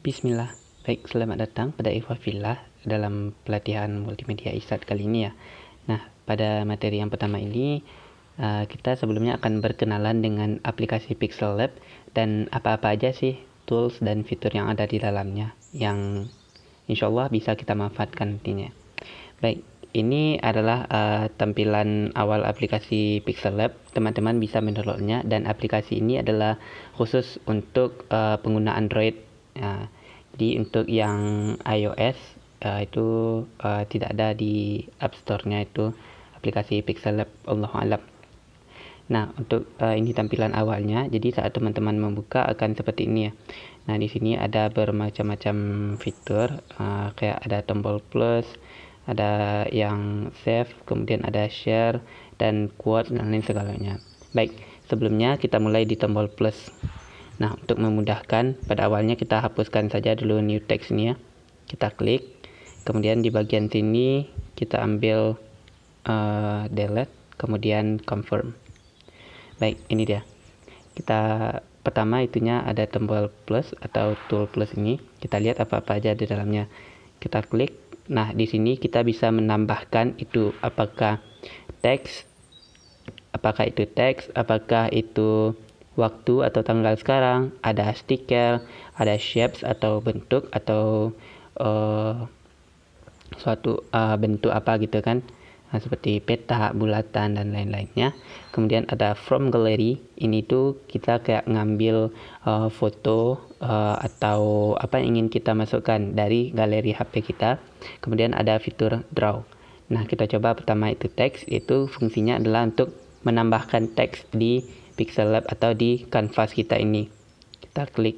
Bismillah. Baik, selamat datang pada Ikhwafillah dalam pelatihan multimedia ISAT kali ini ya. Nah, pada materi yang pertama ini kita sebelumnya akan berkenalan dengan aplikasi Pixel Lab dan apa-apa aja sih tools dan fitur yang ada di dalamnya yang insya Allah bisa kita manfaatkan nantinya. Baik, ini adalah tampilan awal aplikasi Pixel Lab. Teman-teman bisa mendownloadnya dan aplikasi ini adalah khusus untuk pengguna Android. Jadi untuk yang iOS itu tidak ada di App Store-nya itu aplikasi Pixel Lab, Allahu a'lam. Nah, untuk ini tampilan awalnya. Jadi saat teman-teman membuka akan seperti ini ya. Nah, di sini ada bermacam-macam fitur, kayak ada tombol plus, ada yang save, kemudian ada share dan quote dan lain segalanya. Baik, sebelumnya kita mulai di tombol plus. Nah, untuk memudahkan, pada awalnya kita hapuskan saja dulu new text ini ya. Kita klik, kemudian di bagian sini kita ambil delete, kemudian confirm. Baik, ini dia. Kita pertama itunya ada tombol plus atau tool plus ini. Kita lihat apa-apa aja di dalamnya. Kita klik. Nah, di sini kita bisa menambahkan itu apakah teks, apakah itu waktu atau tanggal sekarang, ada stiker, ada shapes atau bentuk atau suatu bentuk apa gitu kan. Nah, seperti peta, bulatan dan lain-lainnya. Kemudian ada from gallery. Ini tuh kita kayak ngambil foto atau apa yang ingin kita masukkan dari galeri HP kita. Kemudian ada fitur draw. Nah, kita coba pertama itu teks. Itu fungsinya adalah untuk menambahkan teks di Pixel Lab atau di kanvas kita ini. Kita klik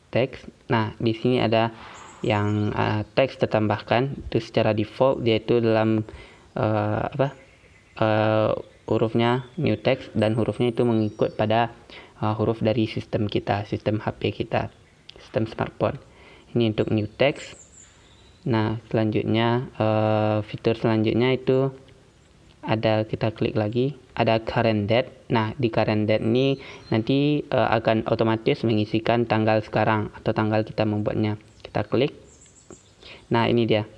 teks. Nah, di sini ada yang teks tertambahkan. Itu secara default dia itu dalam hurufnya new text dan hurufnya itu mengikut pada huruf dari sistem kita, sistem HP kita, sistem smartphone. Ini untuk new text. Nah, selanjutnya fitur selanjutnya itu ada, kita klik lagi, ada current date. Nah, di current date ini nanti akan otomatis mengisikan tanggal sekarang atau tanggal kita membuatnya. Kita klik. Nah, ini dia.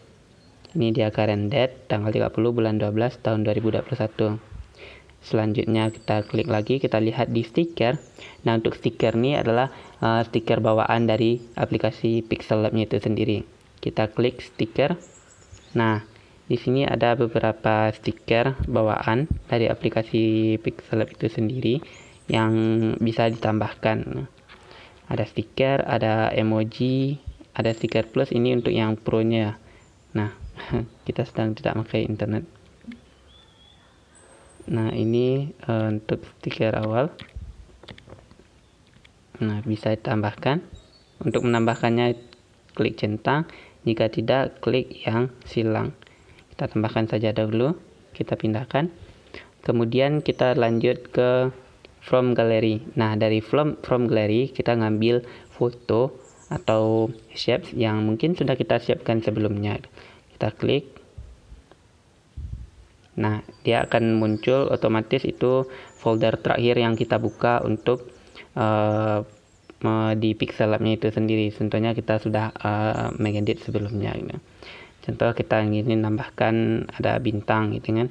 Ini dia current date, tanggal 30 bulan 12 tahun 2021. Selanjutnya kita klik lagi, kita lihat di stiker. Nah, untuk stiker ini adalah stiker bawaan dari aplikasi Pixel Lab-nya itu sendiri. Kita klik stiker. Nah, di sini ada beberapa stiker bawaan dari aplikasi Pixel Lab itu sendiri yang bisa ditambahkan. Ada stiker, ada emoji, ada stiker plus, ini untuk yang pro-nya. Nah, kita sedang tidak pakai internet. Nah, ini untuk stiker awal. Nah, bisa ditambahkan. Untuk menambahkannya klik centang, jika tidak klik yang silang. Kita tambahkan saja dahulu, kita pindahkan. Kemudian kita lanjut ke from gallery. Nah, dari from gallery kita ngambil foto atau shapes yang mungkin sudah kita siapkan sebelumnya. Kita klik. Nah, dia akan muncul otomatis itu folder terakhir yang kita buka untuk di Pixel Lab-nya itu sendiri. Contohnya kita sudah mengedit sebelumnya gitu. Contoh kita ingin nambahkan ada bintang gitu kan.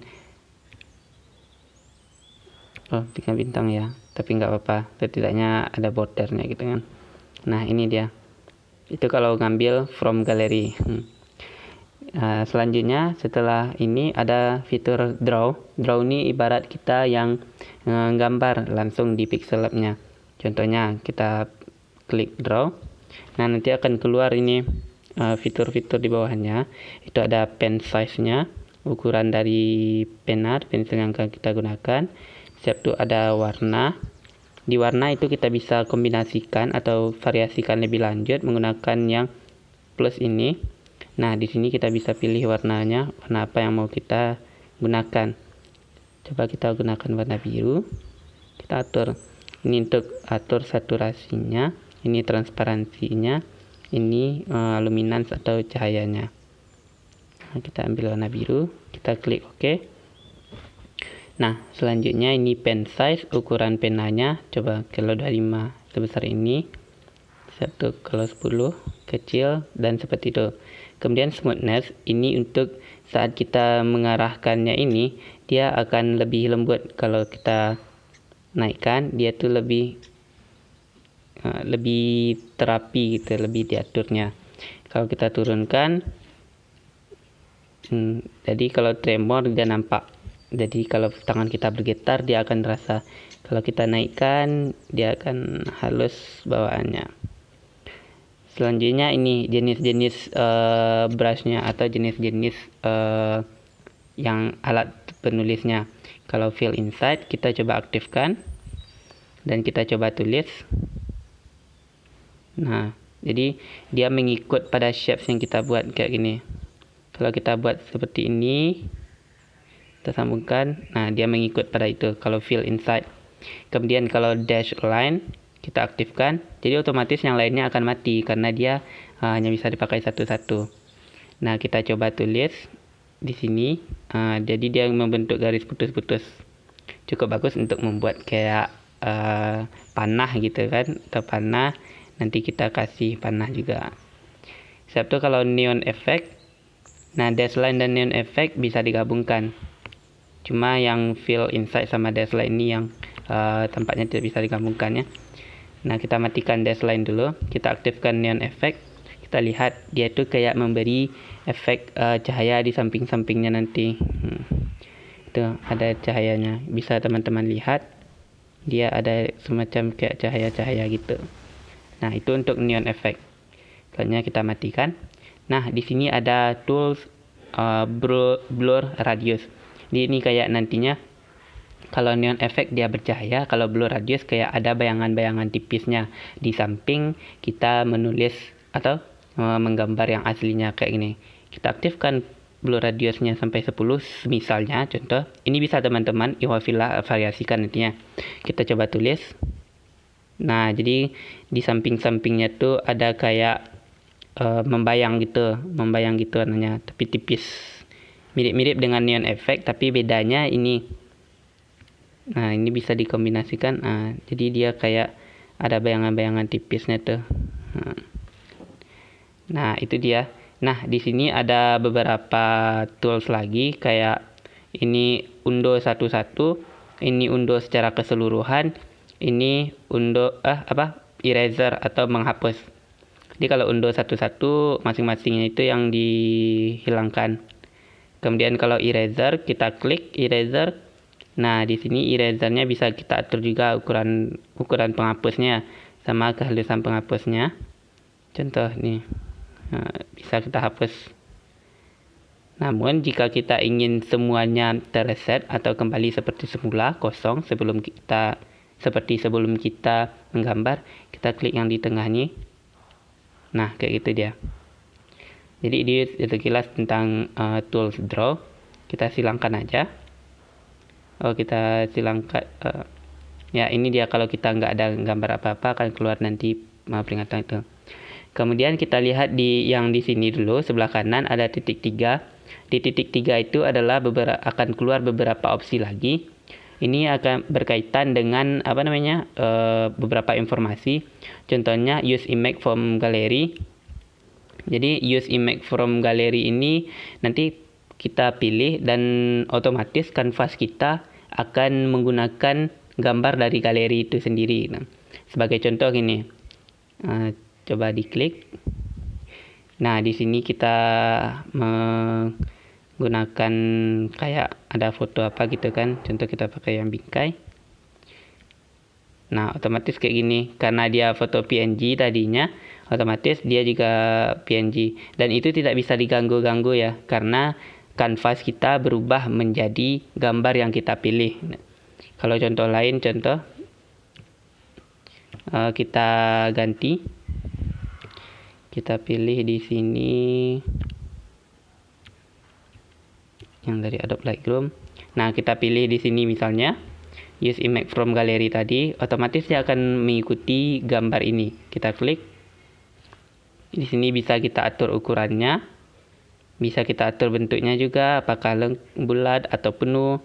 Oh, bikin bintang ya, tapi nggak apa-apa, setidaknya ada bordernya gitu kan. Nah, ini dia. Itu kalau ngambil from gallery. Selanjutnya setelah ini ada fitur draw. Draw ini ibarat kita yang gambar langsung di Pixel Lab-nya. Contohnya kita klik draw. Nah, nanti akan keluar ini fitur-fitur di bawahnya. Itu ada pen size-nya, ukuran dari pena, pensil yang akan kita gunakan. Siap itu ada warna. Di warna itu kita bisa kombinasikan atau variasikan lebih lanjut menggunakan yang plus ini. Nah, di sini kita bisa pilih warnanya, warna apa yang mau kita gunakan. Coba kita gunakan warna biru. Kita atur. Ini untuk atur saturasinya, ini transparansinya, ini luminance atau cahayanya. Nah, kita ambil warna biru, kita klik OK. Nah, selanjutnya ini pen size, ukuran penanya. Coba kalau 25 sebesar ini. Satu kalau 10 kecil dan seperti itu. Kemudian smoothness ini untuk saat kita mengarahkannya ini dia akan lebih lembut. Kalau kita naikkan dia tuh lebih terapi gitu, lebih diaturnya. Kalau kita turunkan jadi kalau tremor dia nampak. Jadi kalau tangan kita bergetar dia akan terasa. Kalau kita naikkan dia akan halus bawaannya. Selanjutnya ini jenis-jenis brushnya atau jenis-jenis yang alat penulisnya. Kalau fill inside kita coba aktifkan dan kita coba tulis. Nah, jadi dia mengikut pada shapes yang kita buat kayak gini. Kalau kita buat seperti ini, kita sambungkan, nah dia mengikut pada itu. Kalau fill inside. Kemudian kalau dash line kita aktifkan, jadi otomatis yang lainnya akan mati karena dia hanya bisa dipakai satu-satu. Nah, kita coba tulis di sini. Jadi dia membentuk garis putus-putus. Cukup bagus untuk membuat kayak panah gitu kan, atau panah. Nanti kita kasih panah juga. Sebab itu kalau neon effect, nah dash line dan neon effect bisa digabungkan. Cuma yang fill inside sama dash line ini yang tampaknya tidak bisa digabungkan ya. Nah, kita matikan dash line dulu, kita aktifkan neon effect. Kita lihat dia itu kayak memberi efek cahaya di samping-sampingnya nanti. Itu ada cahayanya. Bisa teman-teman lihat. Dia ada semacam kayak cahaya-cahaya gitu. Nah, itu untuk neon effect. Selanjutnya kita matikan. Nah, di sini ada tools blur radius. Ini kayak nantinya kalau neon effect dia bercahaya, kalau blur radius kayak ada bayangan-bayangan tipisnya di samping kita menulis atau menggambar yang aslinya kayak gini. Kita aktifkan blur radiusnya sampai 10 misalnya, contoh. Ini bisa teman-teman variasikan nantinya. Kita coba tulis. Nah, jadi di samping-sampingnya tuh ada kayak membayang gitu namanya, tapi tipis. Mirip-mirip dengan neon effect tapi bedanya ini. Nah, ini bisa dikombinasikan. Jadi dia kayak ada bayangan-bayangan tipisnya tuh. Nah, itu dia. Nah, di sini ada beberapa tools lagi kayak ini undo satu-satu, ini undo secara keseluruhan, ini undo eraser atau menghapus. Jadi kalau undo satu-satu masing-masingnya itu yang dihilangkan. Kemudian kalau eraser kita klik eraser. Nah, di sini erasernya bisa kita atur juga ukuran penghapusnya sama kehalusan penghapusnya. Contoh nih. Nah, bisa kita hapus. Namun jika kita ingin semuanya terreset atau kembali seperti semula kosong sebelum kita menggambar, kita klik yang di tengah nih. Nah, kayak gitu dia. Jadi ini sekilas tentang tools draw. Kita silangkan aja. Kita silangkan. Ya, ini dia kalau kita nggak ada gambar apa-apa akan keluar nanti peringatan itu. Kemudian kita lihat yang di sini dulu sebelah kanan ada titik 3. Di titik 3 itu adalah akan keluar beberapa opsi lagi. Ini akan berkaitan dengan beberapa informasi. Contohnya use image from gallery. Jadi use image from gallery ini nanti kita pilih dan otomatis kanvas kita akan menggunakan gambar dari galeri itu sendiri. Nah, sebagai contoh gini, coba diklik. Nah, di sini kita menggunakan kayak ada foto apa gitu kan. Contoh kita pakai yang bingkai. Nah, otomatis kayak gini. Karena dia foto PNG tadinya, otomatis dia juga PNG. Dan itu tidak bisa diganggu-ganggu ya, karena kanvas kita berubah menjadi gambar yang kita pilih. Kalau contoh lain, kita ganti. Kita pilih di sini yang dari Adobe Lightroom. Nah, kita pilih di sini misalnya use image from gallery tadi, otomatis dia akan mengikuti gambar ini. Kita klik. Di sini bisa kita atur ukurannya. Bisa kita atur bentuknya juga, apakah bulat atau penuh.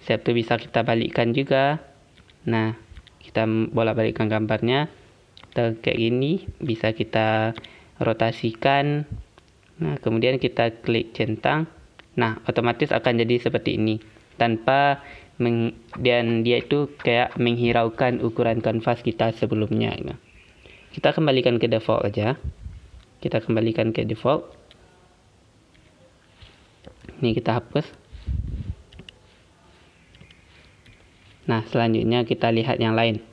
Step itu bisa kita balikkan juga. Nah, kita bolak-balikkan gambarnya. atau kayak gini, bisa kita rotasikan. Nah, kemudian kita klik centang. Nah, otomatis akan jadi seperti ini tanpa dan dia itu kayak menghiraukan ukuran kanvas kita sebelumnya. Nah, kita kembalikan ke default aja. Kita kembalikan ke default. Ini kita hapus. Nah, selanjutnya kita lihat yang lain.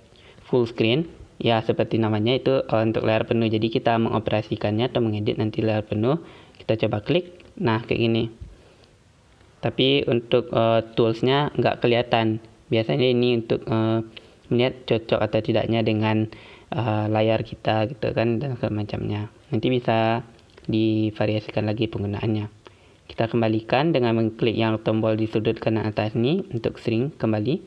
Full screen. Ya, seperti namanya itu untuk layar penuh. Jadi kita mengoperasikannya atau mengedit nanti layar penuh. Kita coba klik. Nah, kayak gini. Tapi untuk toolsnya nggak kelihatan. Biasanya ini untuk melihat cocok atau tidaknya dengan layar kita gitu kan, dan semacamnya. Nanti bisa divariasikan lagi penggunaannya. Kita kembalikan dengan mengklik yang tombol di sudut kanan atas ini untuk shrink kembali.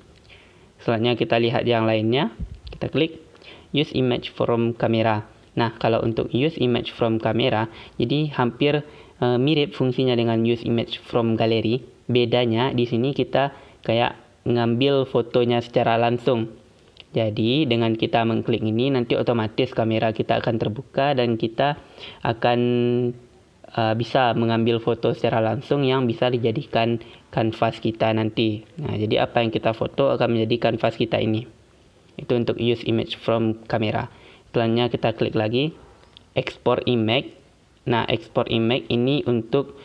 Selanjutnya kita lihat yang lainnya. Kita klik use image from camera. Nah, kalau untuk use image from camera, jadi hampir mirip fungsinya dengan use image from gallery. Bedanya di sini kita kayak ngambil fotonya secara langsung. Jadi dengan kita mengklik ini, nanti otomatis kamera kita akan terbuka dan kita akan bisa mengambil foto secara langsung yang bisa dijadikan kanvas kita nanti. Nah, jadi apa yang kita foto akan menjadi kanvas kita ini. Itu untuk use image from camera. Selanjutnya kita klik lagi export image. Nah, export image ini untuk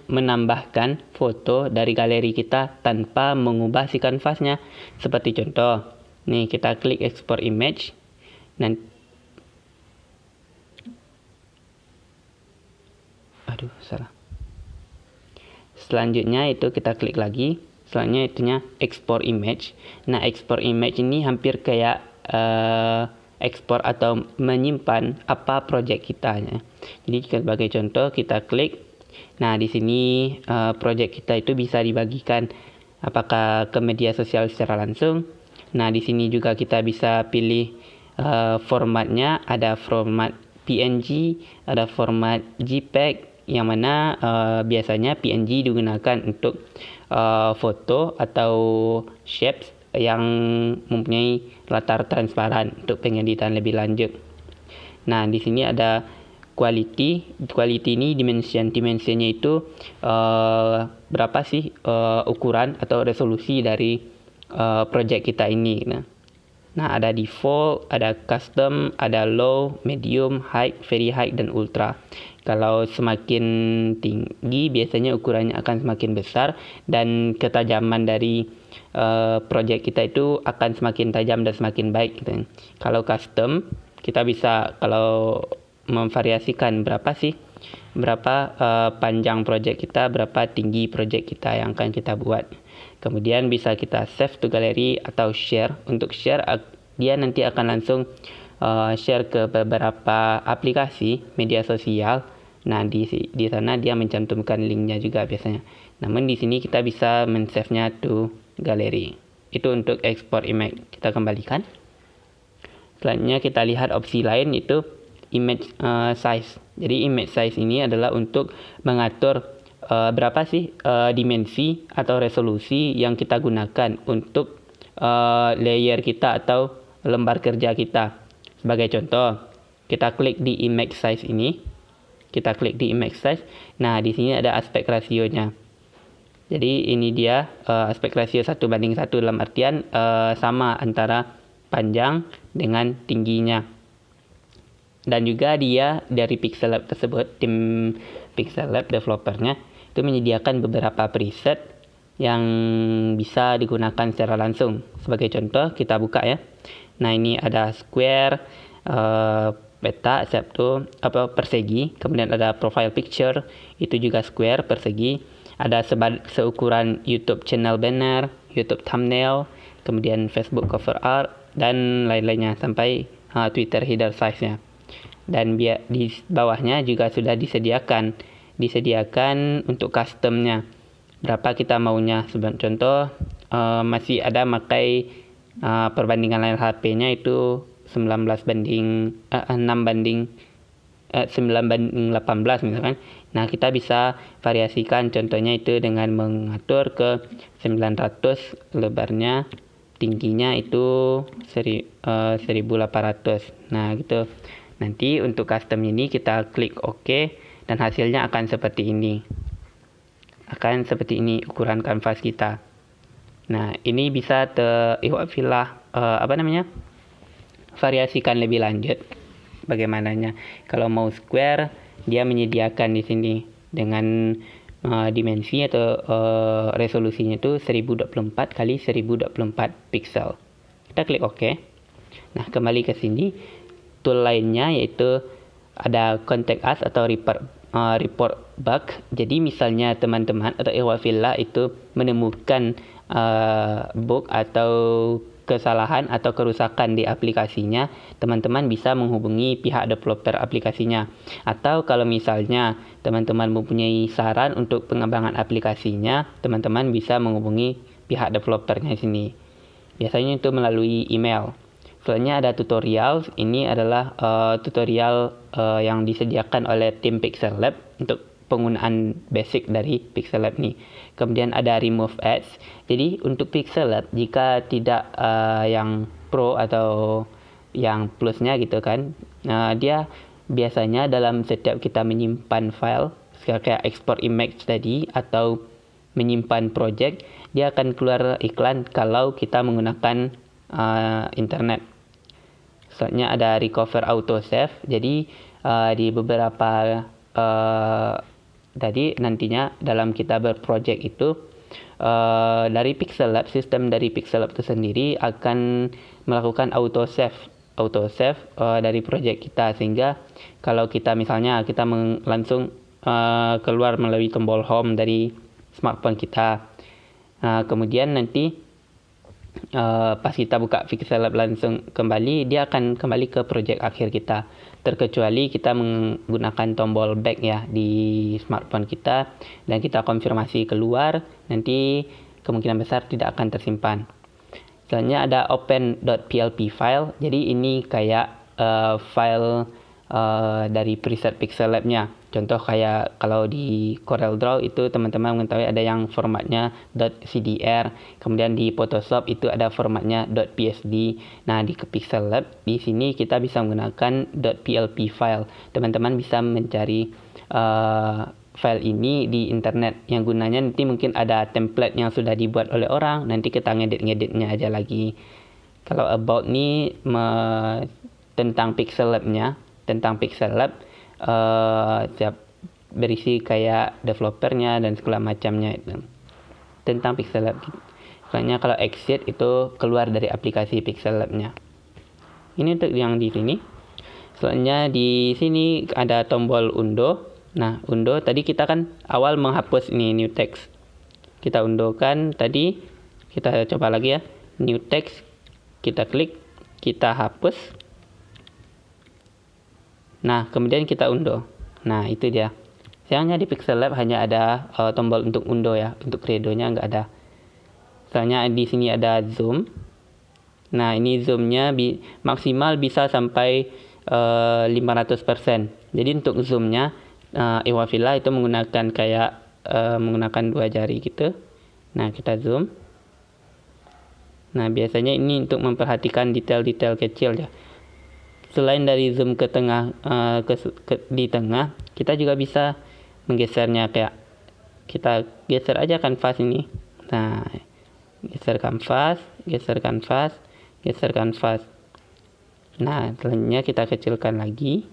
menambahkan foto dari galeri kita tanpa mengubah si kanvasnya. Seperti contoh, nih kita klik export image. Selanjutnya itu kita klik lagi. Selanjutnya itunya export image. Nah, export image ini hampir kayak ekspor atau menyimpan apa project kita ya. Jadi sebagai contoh kita klik. Nah, di sini project kita itu bisa dibagikan apakah ke media sosial secara langsung. Nah, di sini juga kita bisa pilih formatnya, ada format PNG, ada format JPEG, yang mana biasanya PNG digunakan untuk foto atau shapes yang mempunyai latar transparan untuk pengeditan lebih lanjut. Nah, di sini ada quality ini dimensinya itu berapa sih ukuran atau resolusi dari project kita ini. Nah, ada default, ada custom, ada low, medium, high, very high, dan ultra. Kalau semakin tinggi biasanya ukurannya akan semakin besar dan ketajaman dari project kita itu akan semakin tajam dan semakin baik gitu. Kalau custom, kita bisa kalau memvariasikan berapa panjang project kita, berapa tinggi project kita yang akan kita buat. Kemudian bisa kita save to gallery atau share. Untuk share, dia nanti akan langsung share ke beberapa aplikasi media sosial. Nah, di sana dia mencantumkan linknya juga biasanya. Namun di sini kita bisa men-save-nya to gallery. Itu untuk export image. Kita kembalikan. Selanjutnya kita lihat opsi lain, itu image size. Jadi image size ini adalah untuk mengatur berapa sih dimensi atau resolusi yang kita gunakan untuk layer kita atau lembar kerja kita. Sebagai contoh, kita klik di image size ini. Kita klik di image size. Nah, di sini ada aspek rasionya. Jadi ini dia aspek rasio 1:1 dalam artian sama antara panjang dengan tingginya. Dan juga dia dari Pixel Lab tersebut, tim Pixel Lab developernya itu menyediakan beberapa preset yang bisa digunakan secara langsung. Sebagai contoh kita buka ya. Nah, ini ada square, peta, septo, persegi. Kemudian ada profile picture, itu juga square, persegi. Ada seukuran YouTube channel banner, YouTube thumbnail, kemudian Facebook cover art, dan lain-lainnya sampai Twitter header size-nya. Dan di bawahnya juga sudah disediakan untuk customnya. Berapa kita maunya. Sebagai contoh, masih ada pakai perbandingan layar HP-nya itu 9:18 misalkan. Nah, kita bisa variasikan contohnya itu dengan mengatur ke 900 lebarnya, tingginya itu 1800. Nah gitu. Nanti untuk custom ini kita klik OK dan hasilnya akan seperti ini. Ukuran kanvas kita. Nah ini bisa variasikan lebih lanjut. Bagaimananya kalau mau square, dia menyediakan di sini dengan dimensi atau resolusinya itu 1024 kali 1024 pixel. Kita klik OK. Nah kembali ke sini, tool lainnya yaitu ada contact us atau report bug. Jadi misalnya teman-teman atau Ewafilla itu menemukan bug atau kesalahan atau kerusakan di aplikasinya, teman-teman bisa menghubungi pihak developer aplikasinya. Atau kalau misalnya teman-teman mempunyai saran untuk pengembangan aplikasinya, teman-teman bisa menghubungi pihak developernya sini. Biasanya itu melalui email. Selanjutnya ada tutorial. Ini adalah tutorial yang disediakan oleh tim Pixel Lab untuk penggunaan basic dari Pixel Lab nih. Kemudian ada remove ads. Jadi untuk Pixel Lab, jika tidak yang pro atau yang plusnya gitu kan, dia biasanya dalam setiap kita menyimpan file kayak export image tadi atau menyimpan project, dia akan keluar iklan kalau kita menggunakan internet. Selanjutnya ada recover autosave. Jadi di beberapa tadi nantinya dalam kita berproject itu dari Pixel Lab, sistem dari Pixel Lab itu sendiri akan melakukan autosave dari project kita, sehingga kalau kita misalnya kita langsung keluar melalui tombol home dari smartphone kita, kemudian nanti pas kita buka Pixel Lab langsung kembali, dia akan kembali ke project akhir kita, terkecuali kita menggunakan tombol back ya di smartphone kita dan kita konfirmasi keluar, nanti kemungkinan besar tidak akan tersimpan. Selanjutnya ada open.plp file. Jadi ini kayak file dari preset Pixel Lab-nya. Contoh kayak kalau di Corel Draw itu teman-teman mengetahui ada yang formatnya .cdr, kemudian di Photoshop itu ada formatnya .psd. Nah di Pixel Lab di sini kita bisa menggunakan .plp file. Teman-teman bisa mencari file ini di internet, yang gunanya nanti mungkin ada template yang sudah dibuat oleh orang, nanti kita ngedit-ngeditnya aja lagi. Kalau about nih tentang Pixel Lab-nya, tentang Pixel Lab siap berisi kayak developernya dan segala macamnya itu tentang Pixel Lab. Soalnya kalau exit itu keluar dari aplikasi Pixel Lab-nya. Ini untuk yang di sini. Soalnya di sini ada tombol undo. Nah, undo tadi kita kan awal menghapus ini new text. Kita undokan tadi, kita coba lagi ya. New text, kita klik, kita hapus. Nah, kemudian kita undo. Nah, itu dia. Sayangnya di Pixel Lab hanya ada tombol untuk undo ya. Untuk Credo-nya nggak ada. Soalnya di sini ada zoom. Nah, ini zoomnya maksimal bisa sampai 500%. Jadi untuk zoomnya Ewafilla itu menggunakan kayak menggunakan 2 jari gitu. Nah, kita zoom. Nah, biasanya ini untuk memperhatikan detail-detail kecil ya. Selain dari zoom ke tengah, di tengah, kita juga bisa menggesernya, kayak kita geser aja kanvas ini. Nah, geser kanvas, geser kanvas, geser kanvas. Nah, selanjutnya kita kecilkan lagi.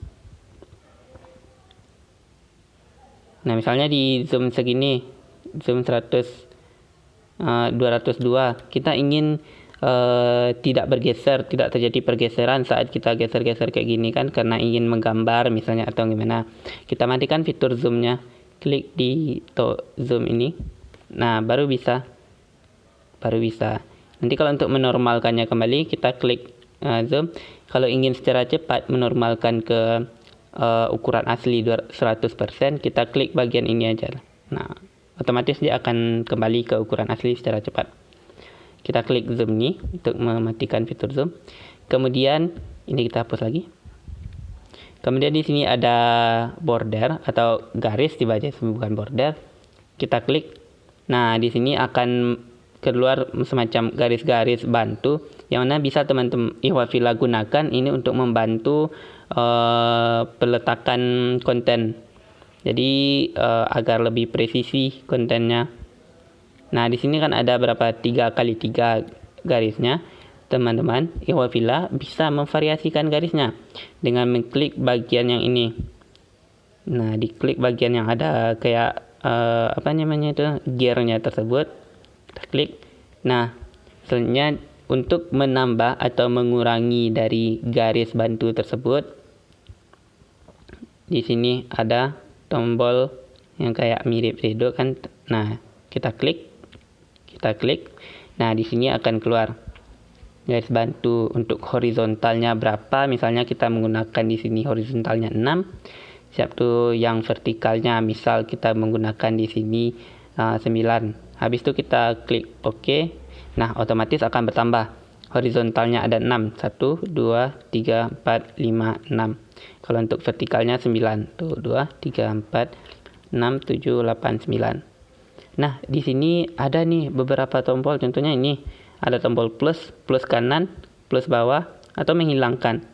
Nah, misalnya di zoom segini, zoom 202, kita ingin tidak bergeser, tidak terjadi pergeseran saat kita geser-geser kayak gini kan, karena ingin menggambar misalnya atau gimana. Kita matikan fitur zoomnya, klik di zoom ini. Nah, baru bisa. Nanti kalau untuk menormalkannya kembali, kita klik zoom. Kalau ingin secara cepat menormalkan ke ukuran asli 100%, kita klik bagian ini aja. Nah, otomatis dia akan kembali ke ukuran asli secara cepat. Kita klik zoom ini untuk mematikan fitur zoom. Kemudian ini kita hapus lagi. Kemudian di sini ada border atau garis dibaca bukan border. Kita klik. Nah, di sini akan keluar semacam garis-garis bantu yang mana bisa teman-teman Ikhwafillah gunakan ini untuk membantu peletakan konten. Jadi agar lebih presisi kontennya. Nah, di sini kan ada berapa 3x3 garisnya. Teman-teman Ikhwafillah bisa memvariasikan garisnya dengan mengklik bagian yang ini. Nah, diklik bagian yang ada kayak gearnya tersebut. Kita klik. Nah, selanjutnya untuk menambah atau mengurangi dari garis bantu tersebut, di sini ada tombol yang kayak mirip redo kan. Nah, kita klik. Nah, di sini akan keluar garis bantu untuk horizontalnya berapa. Misalnya kita menggunakan di sini horizontalnya 6. Siap tuh yang vertikalnya misal kita menggunakan di sini 9. Habis itu kita klik OK. Nah, otomatis akan bertambah. Horizontalnya ada 6. 1, 2, 3, 4, 5, 6. Kalau untuk vertikalnya 9. Tuh 2, 3, 4, 6, 7, 8, 9. Nah, di sini ada nih beberapa tombol. Contohnya ini ada tombol plus kanan, plus bawah, atau menghilangkan.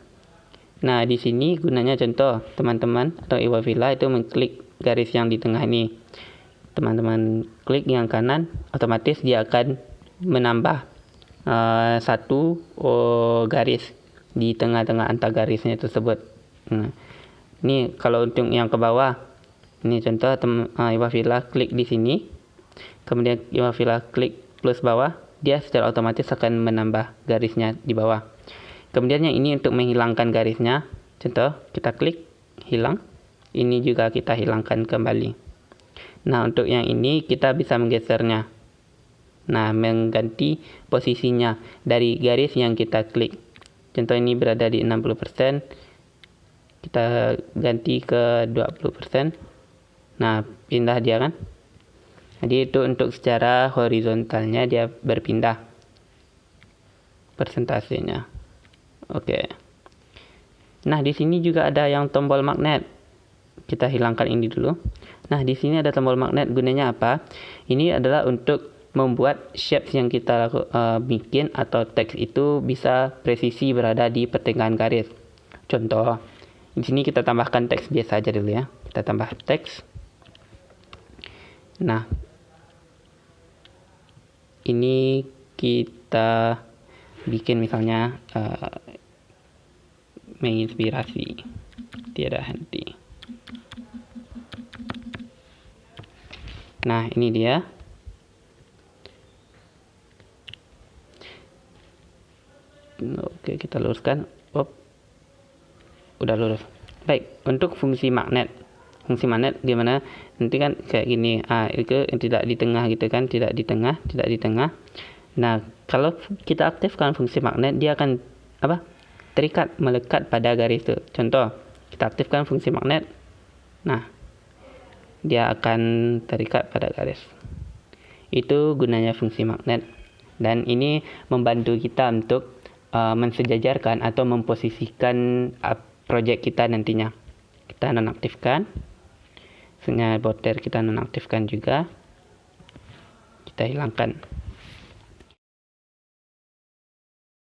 Nah, di sini gunanya contoh teman-teman atau Ikhwafillah itu mengklik garis yang di tengah ini. Teman-teman klik yang kanan, otomatis dia akan menambah satu garis di tengah-tengah antara garisnya tersebut. Nah, ini kalau untuk yang ke bawah, ini contoh Ikhwafillah klik di sini, kemudian Ikhwafillah klik plus bawah, dia secara otomatis akan menambah garisnya di bawah. Kemudian yang ini untuk menghilangkan garisnya, contoh kita klik hilang, ini juga kita hilangkan kembali. Nah, untuk yang ini kita bisa menggesernya. Nah, mengganti posisinya dari garis yang kita klik. Contoh ini berada di 60%, kita ganti ke 20%. Nah, pindah dia kan. Jadi itu untuk secara horizontalnya dia berpindah persentasenya. Oke. Nah, di sini juga ada yang tombol magnet. Kita hilangkan ini dulu. Nah, di sini ada tombol magnet. Gunanya apa? Ini adalah untuk membuat shapes yang kita bikin atau teks itu bisa presisi berada di pertengahan garis. Contoh, di sini kita tambahkan teks biasa aja dulu ya. Kita tambah teks. Nah, ini kita bikin misalnya menginspirasi tiada henti. Nah, ini dia. Oke, kita luruskan. Udah lurus. Baik, untuk fungsi magnet. Fungsi magnet gimana? Nanti kan kayak gini. Itu tidak di tengah gitu kan, tidak di tengah. Nah, kalau kita aktifkan fungsi magnet, dia akan terikat, melekat pada garis itu. Contoh, kita aktifkan fungsi magnet. Nah, dia akan terikat pada garis. Itu gunanya fungsi magnet. Dan ini membantu kita untuk mensejajarkan atau memposisikan project kita nantinya. Kita nonaktifkan. Sebenarnya border kita nonaktifkan juga. Kita hilangkan.